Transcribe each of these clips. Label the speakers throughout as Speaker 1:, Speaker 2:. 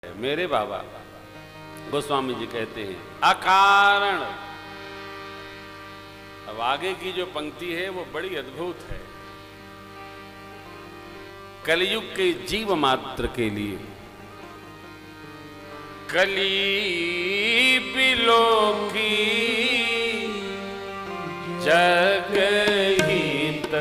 Speaker 1: मेरे बाबा गोस्वामी जी कहते हैं अकारण। अब आगे की जो पंक्ति है वो बड़ी अद्भुत है। कलयुग के जीव मात्र के लिए कली बिलो की जग हित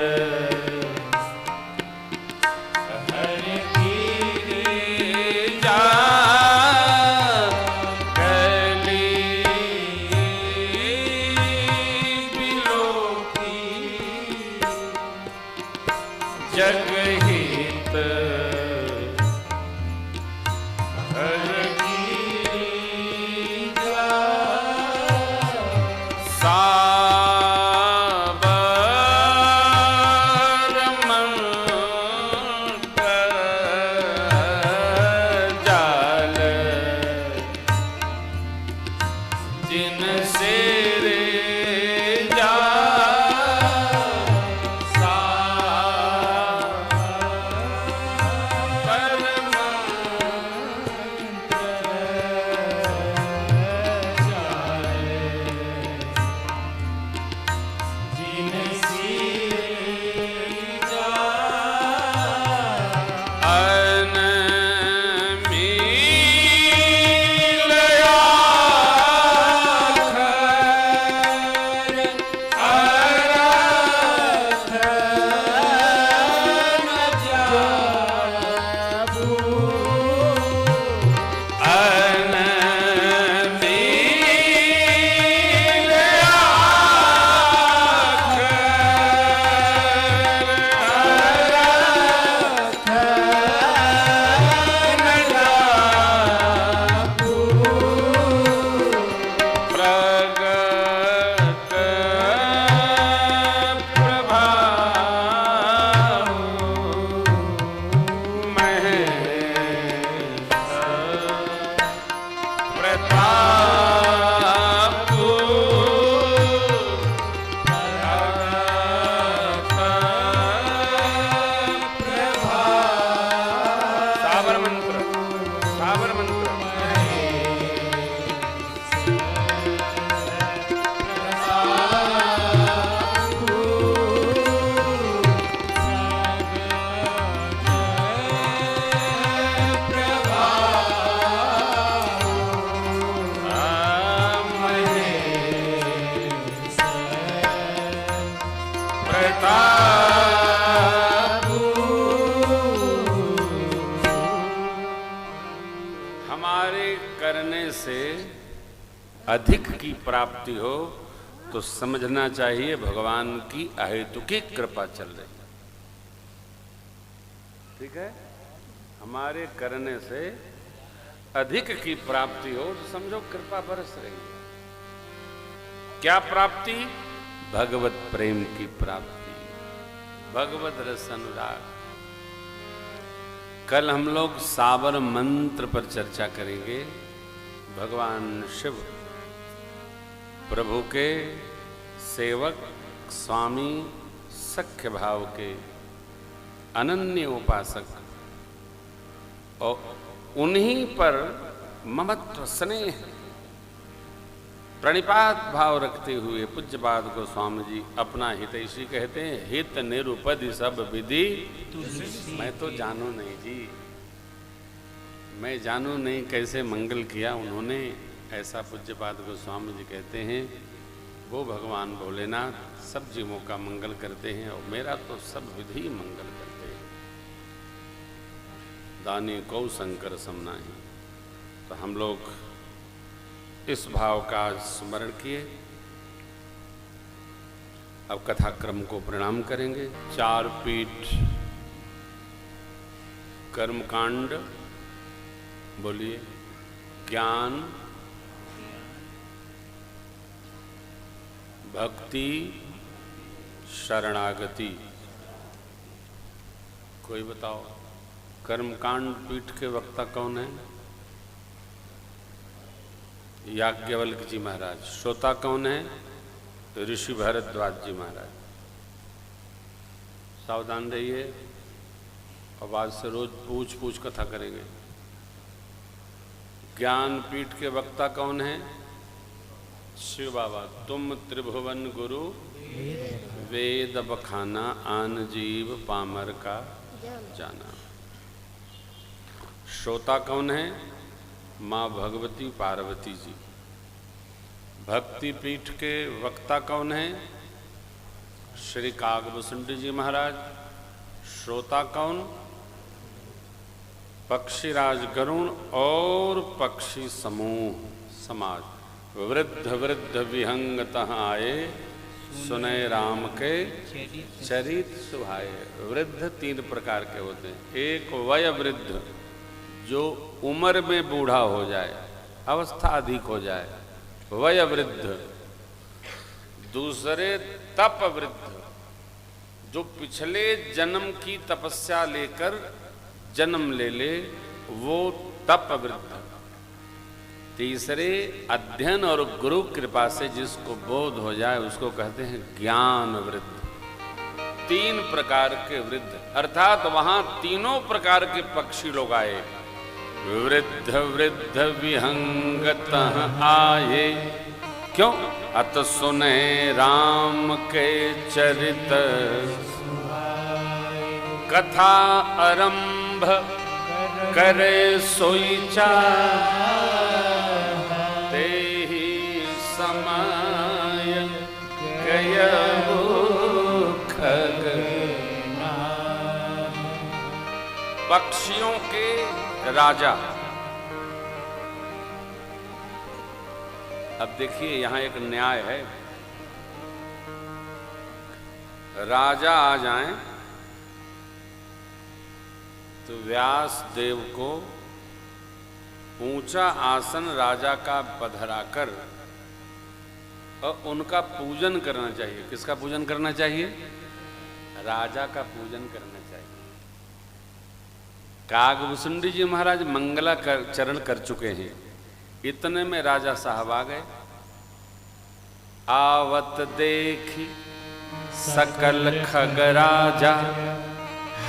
Speaker 1: अधिक की प्राप्ति हो तो समझना चाहिए भगवान की अहेतुकी कृपा चल रही है। ठीक है, हमारे करने से अधिक की प्राप्ति हो तो समझो कृपा बरस रही है। क्या प्राप्ति? भगवत प्रेम की प्राप्ति, भगवत रस अनुराग। कल हम लोग साबर मंत्र पर चर्चा करेंगे। भगवान शिव प्रभु के सेवक स्वामी सख्य भाव के अनन्य उपासक और उन्हीं पर ममत्व स्नेह प्रणिपात भाव रखते हुए पूज्यपाद गोस्वामी जी अपना हितैषी कहते हैं, हित निरुपधि सब विधि। मैं तो जानू नहीं जी, मैं जानू नहीं कैसे मंगल किया उन्होंने। ऐसा पूज्यपाद गोस्वामी जी कहते हैं। वो भगवान भोलेनाथ सब जीवों का मंगल करते हैं और मेरा तो सब विधि मंगल करते हैं। दानी कौ शंकर समनाही। तो हम लोग इस भाव का स्मरण किए। अब कथाक्रम को प्रणाम करेंगे। चार पीठ कर्मकांड बोलिए। ज्ञान, भक्ति, शरणागति। कोई बताओ कर्मकांड पीठ के वक्ता कौन है? याज्ञवल्क्य जी महाराज। श्रोता कौन है? ऋषि भरद्वाज जी महाराज। सावधान रहिए, और आज से रोज पूछ पूछ कथा करेंगे। ज्ञानपीठ के वक्ता कौन है? शिव बाबा। तुम त्रिभुवन गुरु वेद बखाना, आन जीव पामर का जाना। श्रोता कौन है? माँ भगवती पार्वती जी। भक्ति पीठ के वक्ता कौन है? श्री कागभूषण जी महाराज। श्रोता कौन? पक्षीराज गरुण और पक्षी समूह समाज। वृद्ध वृद्ध विहंगतः आए, सुने राम के चरित सुहाए। वृद्ध तीन प्रकार के होते हैं। एक वय वृद्ध, जो उम्र में बूढ़ा हो जाए, अवस्था अधिक हो जाए, वय वृद्ध। दूसरे तप वृद्ध, जो पिछले जन्म की तपस्या लेकर जन्म ले, वो तप वृद्ध। तीसरे अध्ययन और गुरु कृपा से जिसको बोध हो जाए, उसको कहते हैं ज्ञान वृद्ध। तीन प्रकार के वृद्ध, अर्थात वहां तीनों प्रकार के पक्षी लोग आए। वृद्ध वृद्ध विहंगतः आए, क्यों? अत सुने राम के चरित, कथा आरंभ करे सोई ते ही समय गयहु खग। पक्षियों के राजा। अब देखिए यहां एक न्याय है। राजा आ जाएं तो व्यास देव को ऊंचा आसन राजा का पधराकर और उनका पूजन करना चाहिए। किसका पूजन करना चाहिए? राजा का पूजन करना चाहिए। कागभूषण जी महाराज मंगला चरण कर चुके हैं। इतने में राजा साहब आ गए। आवत देखी सकल खगराजा,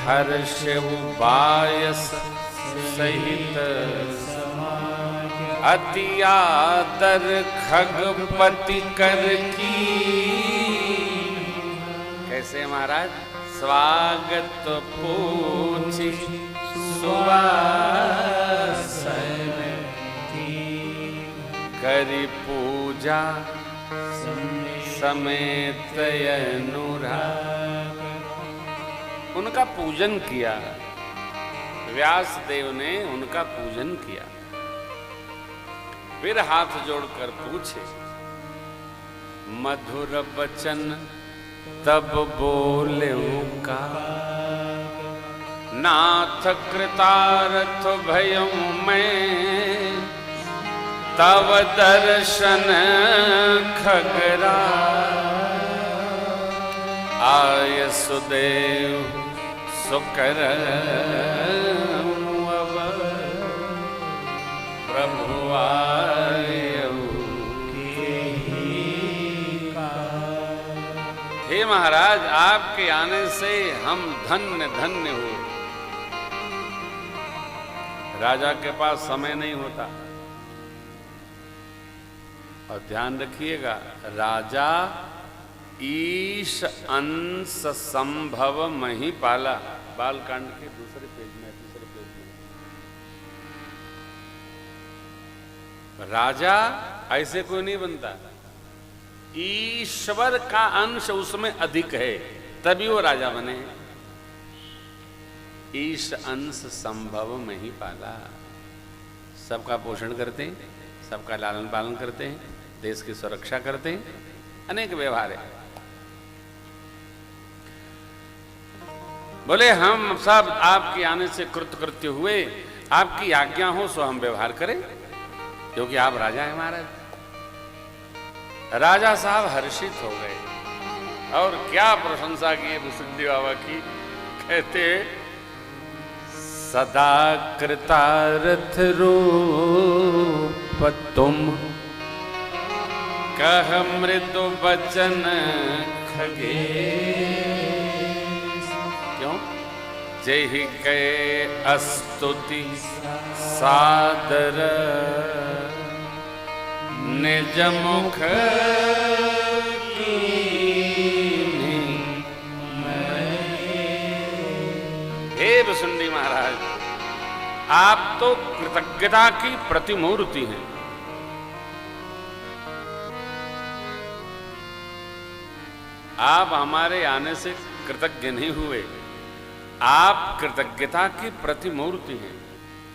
Speaker 1: हर्ष बायस सहित अति आदर खगपति कर की। कैसे महाराज? स्वागत पूछी सुवासन करी पूजा समेत अनुराग। उनका पूजन किया। व्यास देव ने उनका पूजन किया। फिर हाथ जोड़कर पूछे, मधुर बचन तब बोले का, नाथ कृतार्थ भयं मैं, तव दर्शन खगरा। आय सुदेव सुकर प्रभु आयऊ। हे महाराज, आपके आने से हम धन्य धन्य हो। राजा के पास समय नहीं होता। और ध्यान रखिएगा, राजा ईश अंश संभव मही पाला। बालकांड के तीसरे पेज में। राजा ऐसे कोई नहीं बनता। ईश्वर का अंश उसमें अधिक है, तभी वो राजा बने। ईश अंश संभव में ही पाला। सबका पोषण करते हैं, सबका लालन पालन करते हैं, देश की सुरक्षा करते हैं, अनेक व्यवहार है। बोले हम सब आपके आने से कृतकृत्य हुए, आपकी आज्ञा हो सो हम व्यवहार करें, क्योंकि आप राजा हैं महाराज। राजा साहब हर्षित हो गए और क्या प्रशंसा की भूसुंडी बाबा की। कहते, सदा कृतार्थ रूप तुम, कह मृदु बचन खगे। क्यों? जेहि के अस्तुति सादर निज मुख हे भुसुंडी महाराज, आप तो कृतज्ञता की प्रतिमूर्ति हैं। आप हमारे आने से कृतज्ञ नहीं हुए, आप कृतज्ञता की प्रतिमूर्ति हैं।